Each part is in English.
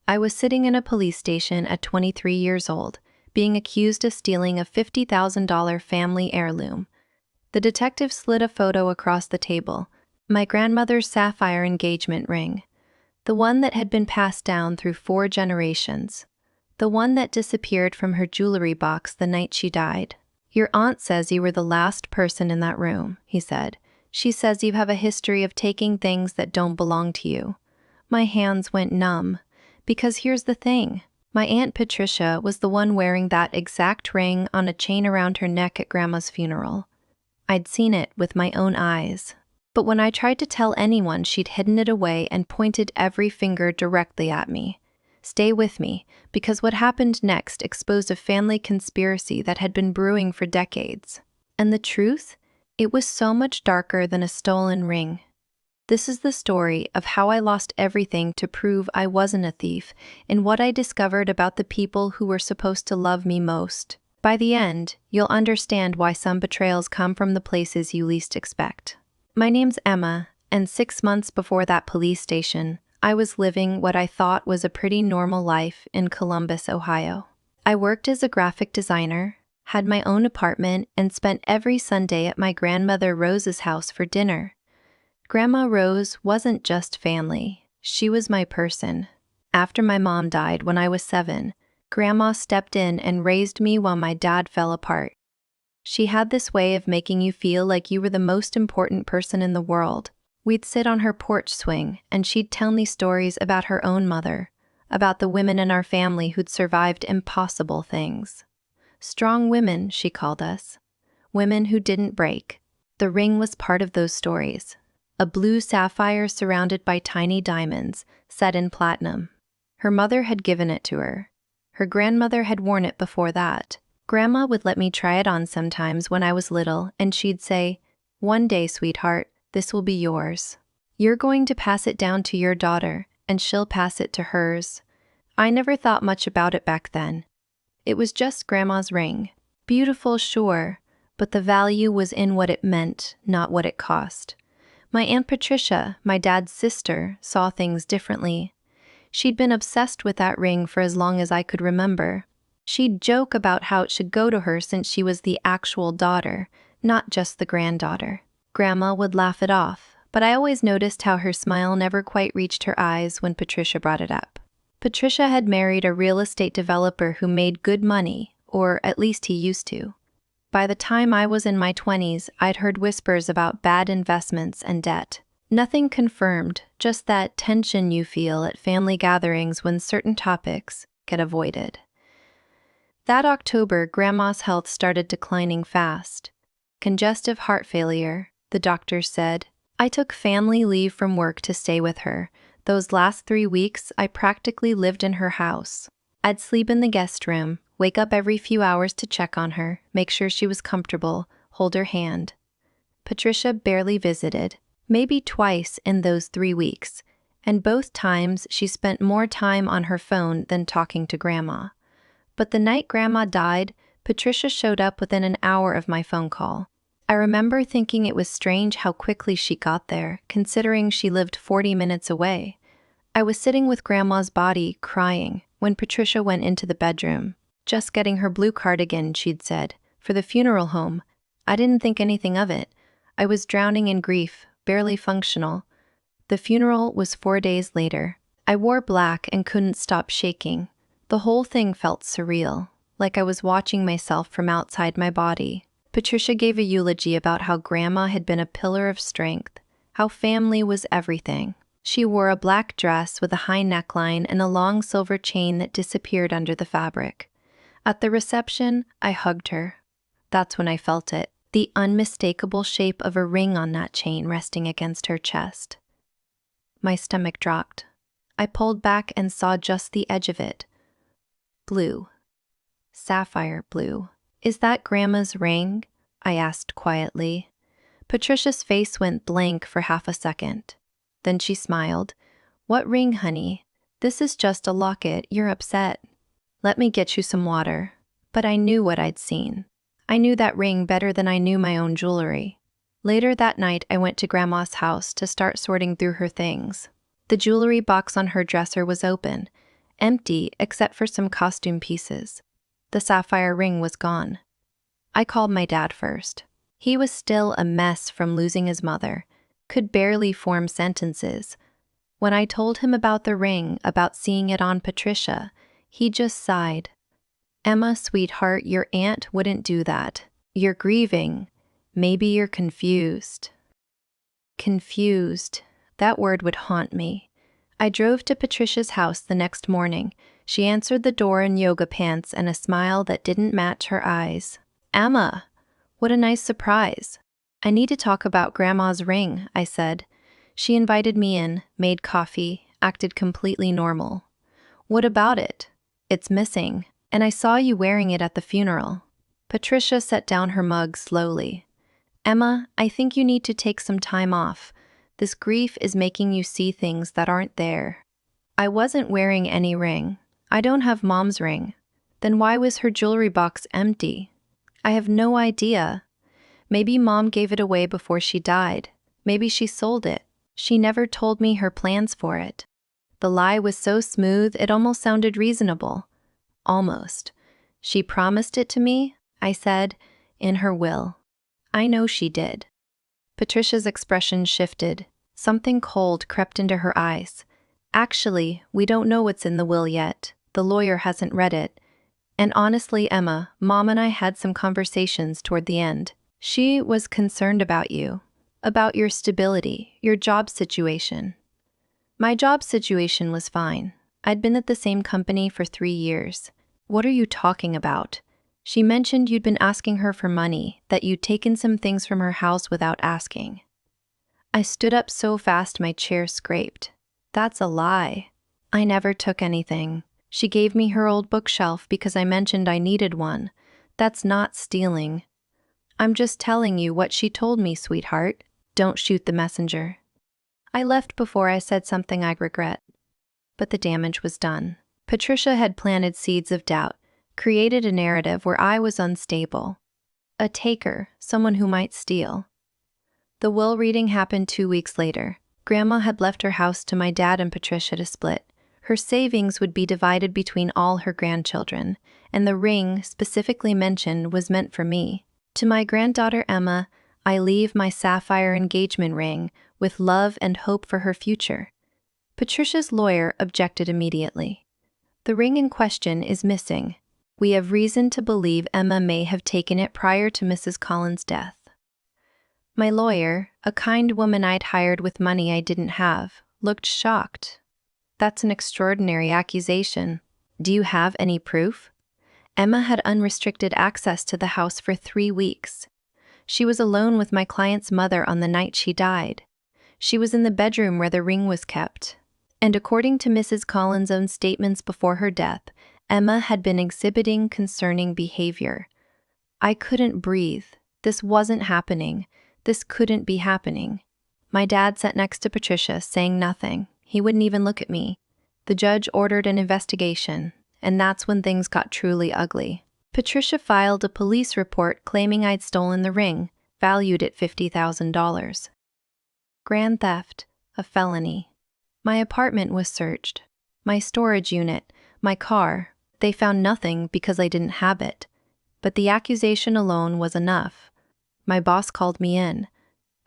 I was sitting in a police station at 23 years old, being accused of stealing a $50,000 family heirloom. The detective slid a photo across the table, my grandmother's sapphire engagement ring, the one that had been passed down through 4 generations, the one that disappeared from her jewelry box the night she died. "Your aunt says you were the last person in that room," he said. "She says you have a history of taking things that don't belong to you." My hands went numb. Because here's the thing. My Aunt Patricia was the one wearing that exact ring on a chain around her neck at Grandma's funeral. I'd seen it with my own eyes. But when I tried to tell anyone, she'd hidden it away and pointed every finger directly at me. Stay with me, because what happened next exposed a family conspiracy that had been brewing for decades. And the truth? It was so much darker than a stolen ring. This is the story of how I lost everything to prove I wasn't a thief, and what I discovered about the people who were supposed to love me most. By the end, you'll understand why some betrayals come from the places you least expect. My name's Emma, and 6 months before that police station, I was living what I thought was a pretty normal life in Columbus, Ohio. I worked as a graphic designer, had my own apartment, and spent every Sunday at my grandmother Rose's house for dinner. Grandma Rose wasn't just family, she was my person. After my mom died when I was 7, Grandma stepped in and raised me while my dad fell apart. She had this way of making you feel like you were the most important person in the world. We'd sit on her porch swing, and she'd tell me stories about her own mother, about the women in our family who'd survived impossible things. Strong women, she called us. Women who didn't break. The ring was part of those stories. A blue sapphire surrounded by tiny diamonds, set in platinum. Her mother had given it to her. Her grandmother had worn it before that. Grandma would let me try it on sometimes when I was little, and she'd say, "One day, sweetheart, this will be yours. You're going to pass it down to your daughter, and she'll pass it to hers." I never thought much about it back then. It was just Grandma's ring. Beautiful, sure, but the value was in what it meant, not what it cost. My Aunt Patricia, my dad's sister, saw things differently. She'd been obsessed with that ring for as long as I could remember. She'd joke about how it should go to her since she was the actual daughter, not just the granddaughter. Grandma would laugh it off, but I always noticed how her smile never quite reached her eyes when Patricia brought it up. Patricia had married a real estate developer who made good money, or at least he used to. By the time I was in my 20s, I'd heard whispers about bad investments and debt. Nothing confirmed, just that tension you feel at family gatherings when certain topics get avoided. That October, Grandma's health started declining fast. Congestive heart failure, the doctors said. I took family leave from work to stay with her. Those last 3 weeks, I practically lived in her house. I'd sleep in the guest room, wake up every few hours to check on her, make sure she was comfortable, hold her hand. Patricia barely visited, maybe twice in those 3 weeks, and both times she spent more time on her phone than talking to Grandma. But the night Grandma died, Patricia showed up within an hour of my phone call. I remember thinking it was strange how quickly she got there, considering she lived 40 minutes away. I was sitting with Grandma's body, crying, when Patricia went into the bedroom. "Just getting her blue cardigan," she'd said, "for the funeral home." I didn't think anything of it. I was drowning in grief, barely functional. The funeral was 4 days later. I wore black and couldn't stop shaking. The whole thing felt surreal, like I was watching myself from outside my body. Patricia gave a eulogy about how Grandma had been a pillar of strength, how family was everything. She wore a black dress with a high neckline and a long silver chain that disappeared under the fabric. At the reception, I hugged her. That's when I felt it, the unmistakable shape of a ring on that chain resting against her chest. My stomach dropped. I pulled back and saw just the edge of it. Blue. Sapphire blue. "Is that Grandma's ring?" I asked quietly. Patricia's face went blank for half a second. Then she smiled. "What ring, honey? This is just a locket. You're upset. Let me get you some water." But I knew what I'd seen. I knew that ring better than I knew my own jewelry. Later that night, I went to Grandma's house to start sorting through her things. The jewelry box on her dresser was open, empty except for some costume pieces. The sapphire ring was gone. I called my dad first. He was still a mess from losing his mother, could barely form sentences. When I told him about the ring, about seeing it on Patricia, he just sighed. "Emma, sweetheart, your aunt wouldn't do that. You're grieving. Maybe you're confused." Confused. That word would haunt me. I drove to Patricia's house the next morning. She answered the door in yoga pants and a smile that didn't match her eyes. "Emma, what a nice surprise. I need to talk about Grandma's ring," I said. She invited me in, made coffee, acted completely normal. "What about it? It's missing, and I saw you wearing it at the funeral." Patricia set down her mug slowly. "Emma, I think you need to take some time off. This grief is making you see things that aren't there." I wasn't wearing any ring. I don't have Mom's ring. Then why was her jewelry box empty? I have no idea. Maybe Mom gave it away before she died. Maybe she sold it. She never told me her plans for it. The lie was so smooth it almost sounded reasonable. Almost. "She promised it to me," I said, "in her will." I know she did. Patricia's expression shifted. Something cold crept into her eyes. "Actually, we don't know what's in the will yet. The lawyer hasn't read it. And honestly, Emma, Mom and I had some conversations toward the end. She was concerned about you, about your stability, your job situation." My job situation was fine. I'd been at the same company for 3 years. "What are you talking about?" "She mentioned you'd been asking her for money, that you'd taken some things from her house without asking." I stood up so fast my chair scraped. "That's a lie. I never took anything. She gave me her old bookshelf because I mentioned I needed one. That's not stealing." "I'm just telling you what she told me, sweetheart. Don't shoot the messenger." I left before I said something I'd regret. But the damage was done. Patricia had planted seeds of doubt, created a narrative where I was unstable. A taker, someone who might steal. The will reading happened 2 weeks later. Grandma had left her house to my dad and Patricia to split. Her savings would be divided between all her grandchildren, and the ring, specifically mentioned, was meant for me. "To my granddaughter Emma, I leave my sapphire engagement ring with love and hope for her future." Patricia's lawyer objected immediately. "The ring in question is missing. We have reason to believe Emma may have taken it prior to Mrs. Collins' death." My lawyer, a kind woman I'd hired with money I didn't have, looked shocked. "That's an extraordinary accusation. Do you have any proof?" Emma had unrestricted access to the house for 3 weeks. She was alone with my client's mother on the night she died. She was in the bedroom where the ring was kept. And according to Mrs. Collins' own statements before her death, Emma had been exhibiting concerning behavior. I couldn't breathe. This wasn't happening. This couldn't be happening. My dad sat next to Patricia, saying nothing. He wouldn't even look at me. The judge ordered an investigation, and that's when things got truly ugly. Patricia filed a police report claiming I'd stolen the ring, valued at $50,000. Grand theft, a felony. My apartment was searched. My storage unit, my car. They found nothing because I didn't have it. But the accusation alone was enough. My boss called me in.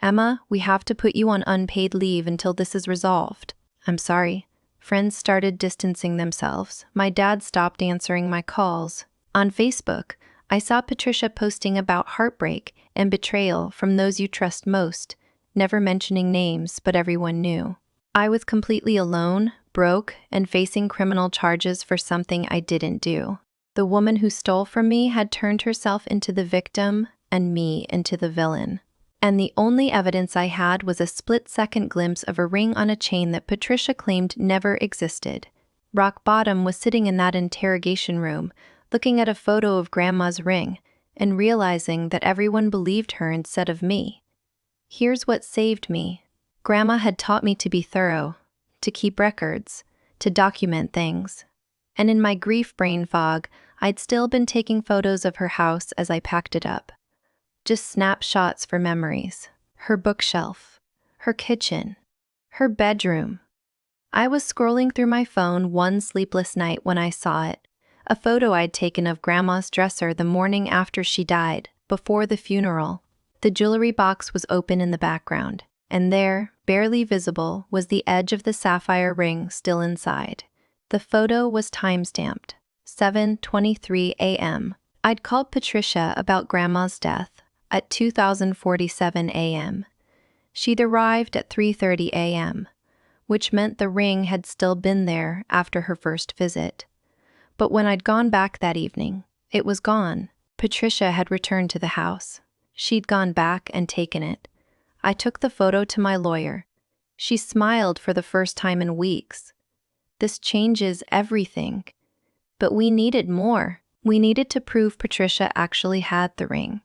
"Emma, we have to put you on unpaid leave until this is resolved." "I'm sorry." Friends started distancing themselves. My dad stopped answering my calls. On Facebook, I saw Patricia posting about heartbreak and betrayal from those you trust most, never mentioning names, but everyone knew. I was completely alone, broke, and facing criminal charges for something I didn't do. The woman who stole from me had turned herself into the victim and me into the villain. And the only evidence I had was a split-second glimpse of a ring on a chain that Patricia claimed never existed. Rock bottom was sitting in that interrogation room, looking at a photo of Grandma's ring, and realizing that everyone believed her instead of me. Here's what saved me. Grandma had taught me to be thorough, to keep records, to document things. And in my grief brain fog, I'd still been taking photos of her house as I packed it up. Just snapshots for memories. Her bookshelf, her kitchen, her bedroom. I was scrolling through my phone one sleepless night when I saw it. A photo I'd taken of Grandma's dresser the morning after she died, before the funeral. The jewelry box was open in the background, and there, barely visible, was the edge of the sapphire ring still inside. The photo was time-stamped, 7:23 a.m. I'd called Patricia about Grandma's death at 2047 a.m. She'd arrived at 3:30 a.m., which meant the ring had still been there after her first visit. But when I'd gone back that evening, it was gone. Patricia had returned to the house. She'd gone back and taken it. I took the photo to my lawyer. She smiled for the first time in weeks. This changes everything. But we needed more. We needed to prove Patricia actually had the ring.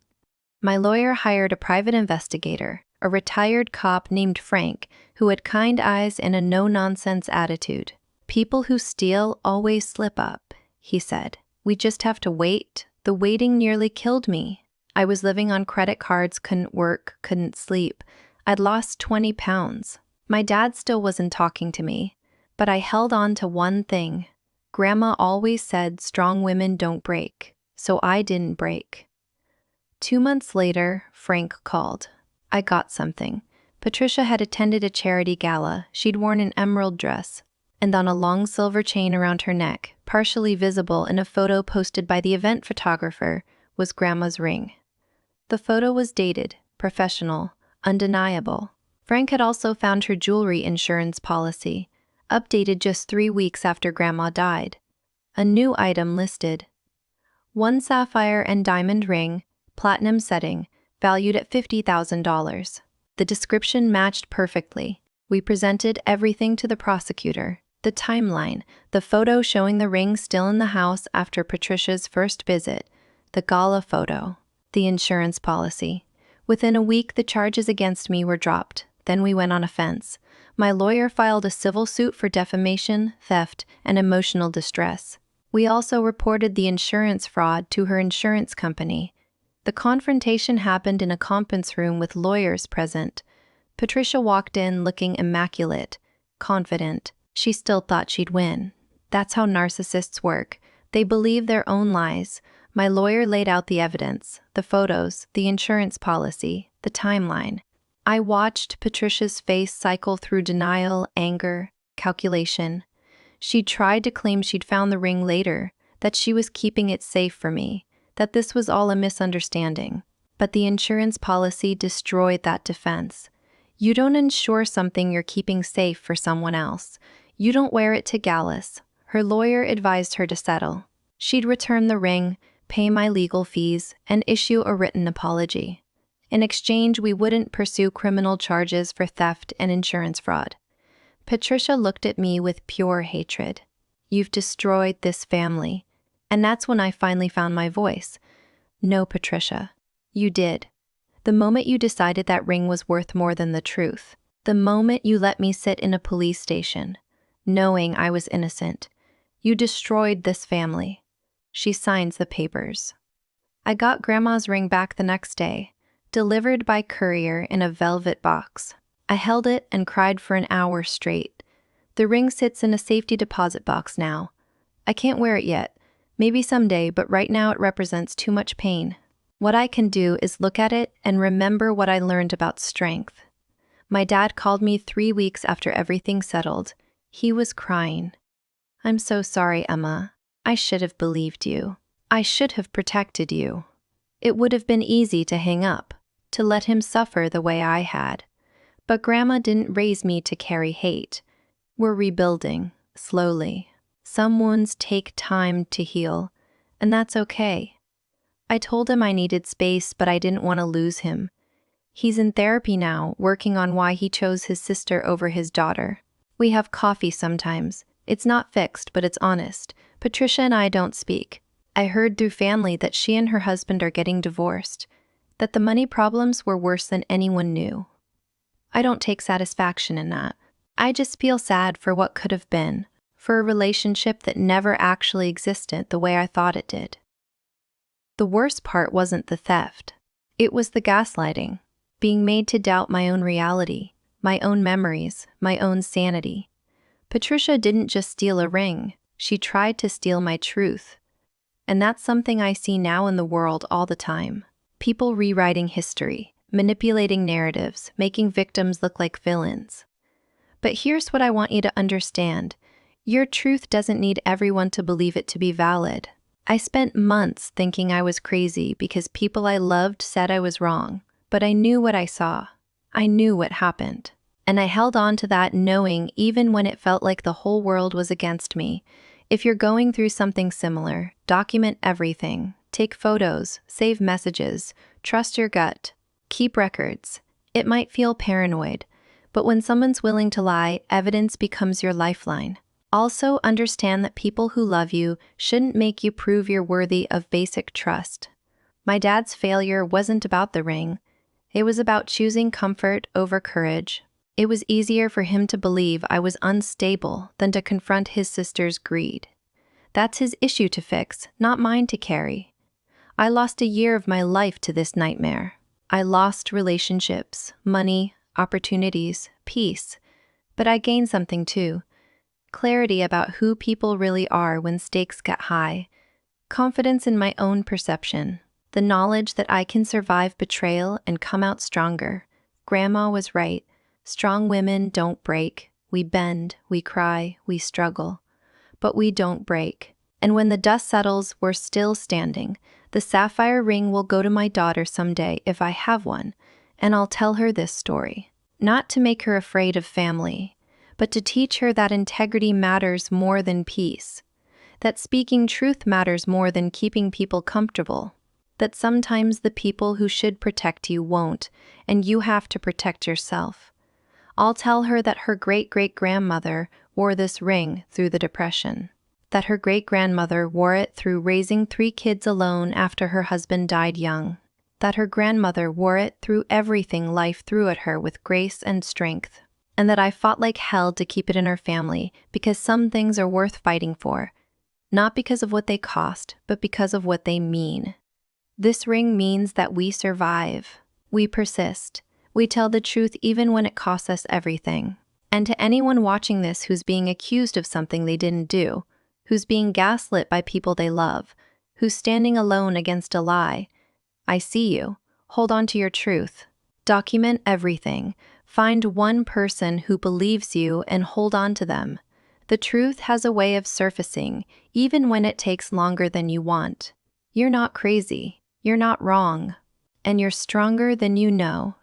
My lawyer hired a private investigator, a retired cop named Frank, who had kind eyes and a no-nonsense attitude. "People who steal always slip up," he said. "We just have to wait." The waiting nearly killed me. I was living on credit cards, couldn't work, couldn't sleep. I'd lost 20 pounds. My dad still wasn't talking to me, but I held on to one thing. Grandma always said strong women don't break, so I didn't break. 2 months later, Frank called. I got something. Patricia had attended a charity gala. She'd worn an emerald dress, and on a long silver chain around her neck, partially visible in a photo posted by the event photographer, was Grandma's ring. The photo was dated, professional, undeniable. Frank had also found her jewelry insurance policy, updated just 3 weeks after Grandma died. A new item listed. One sapphire and diamond ring, platinum setting, valued at $50,000. The description matched perfectly. We presented everything to the prosecutor. The timeline, the photo showing the ring still in the house after Patricia's first visit, the gala photo, the insurance policy. Within a week, the charges against me were dropped. Then we went on offense. My lawyer filed a civil suit for defamation, theft, and emotional distress. We also reported the insurance fraud to her insurance company. The confrontation happened in a conference room with lawyers present. Patricia walked in looking immaculate, confident. She still thought she'd win. That's how narcissists work. They believe their own lies. My lawyer laid out the evidence, the photos, the insurance policy, the timeline. I watched Patricia's face cycle through denial, anger, calculation. She tried to claim she'd found the ring later, that she was keeping it safe for me, that this was all a misunderstanding. But the insurance policy destroyed that defense. You don't insure something you're keeping safe for someone else. You don't wear it to galas. Her lawyer advised her to settle. She'd return the ring, pay my legal fees, and issue a written apology. In exchange, we wouldn't pursue criminal charges for theft and insurance fraud. Patricia looked at me with pure hatred. "You've destroyed this family." And that's when I finally found my voice. "No, Patricia, you did. The moment you decided that ring was worth more than the truth. The moment you let me sit in a police station, knowing I was innocent. You destroyed this family." She signs the papers. I got Grandma's ring back the next day, delivered by courier in a velvet box. I held it and cried for an hour straight. The ring sits in a safety deposit box now. I can't wear it yet. Maybe someday, but right now it represents too much pain. What I can do is look at it and remember what I learned about strength. My dad called me 3 weeks after everything settled. He was crying. "I'm so sorry, Emma. I should have believed you. I should have protected you." It would have been easy to hang up, to let him suffer the way I had. But Grandma didn't raise me to carry hate. We're rebuilding, slowly. Some wounds take time to heal, and that's okay. I told him I needed space, but I didn't want to lose him. He's in therapy now, working on why he chose his sister over his daughter. We have coffee sometimes. It's not fixed, but it's honest. Patricia and I don't speak. I heard through family that she and her husband are getting divorced, that the money problems were worse than anyone knew. I don't take satisfaction in that. I just feel sad for what could have been, for a relationship that never actually existed the way I thought it did. The worst part wasn't the theft. It was the gaslighting, being made to doubt my own reality, my own memories, my own sanity. Patricia didn't just steal a ring, she tried to steal my truth. And that's something I see now in the world all the time. People rewriting history, manipulating narratives, making victims look like villains. But here's what I want you to understand. Your truth doesn't need everyone to believe it to be valid. I spent months thinking I was crazy because people I loved said I was wrong, but I knew what I saw. I knew what happened. And I held on to that knowing even when it felt like the whole world was against me. If you're going through something similar, document everything. Take photos, save messages, trust your gut, keep records. It might feel paranoid, but when someone's willing to lie, evidence becomes your lifeline. Also, understand that people who love you shouldn't make you prove you're worthy of basic trust. My dad's failure wasn't about the ring. It was about choosing comfort over courage. It was easier for him to believe I was unstable than to confront his sister's greed. That's his issue to fix, not mine to carry. I lost a year of my life to this nightmare. I lost relationships, money, opportunities, peace. But I gained something too. Clarity about who people really are when stakes get high. Confidence in my own perception. The knowledge that I can survive betrayal and come out stronger. Grandma was right. Strong women don't break. We bend, we cry, we struggle. But we don't break. And when the dust settles, we're still standing. The sapphire ring will go to my daughter someday if I have one, and I'll tell her this story. Not to make her afraid of family, but to teach her that integrity matters more than peace. That speaking truth matters more than keeping people comfortable. That sometimes the people who should protect you won't, and you have to protect yourself. I'll tell her that her great-great-grandmother wore this ring through the Depression. That her great-grandmother wore it through raising 3 kids alone after her husband died young. That her grandmother wore it through everything life threw at her with grace and strength. And that I fought like hell to keep it in her family because some things are worth fighting for. Not because of what they cost, but because of what they mean. This ring means that we survive. We persist. We tell the truth even when it costs us everything. And to anyone watching this who's being accused of something they didn't do, who's being gaslit by people they love, who's standing alone against a lie, I see you. Hold on to your truth. Document everything. Find one person who believes you and hold on to them. The truth has a way of surfacing, even when it takes longer than you want. You're not crazy. You're not wrong. And you're stronger than you know.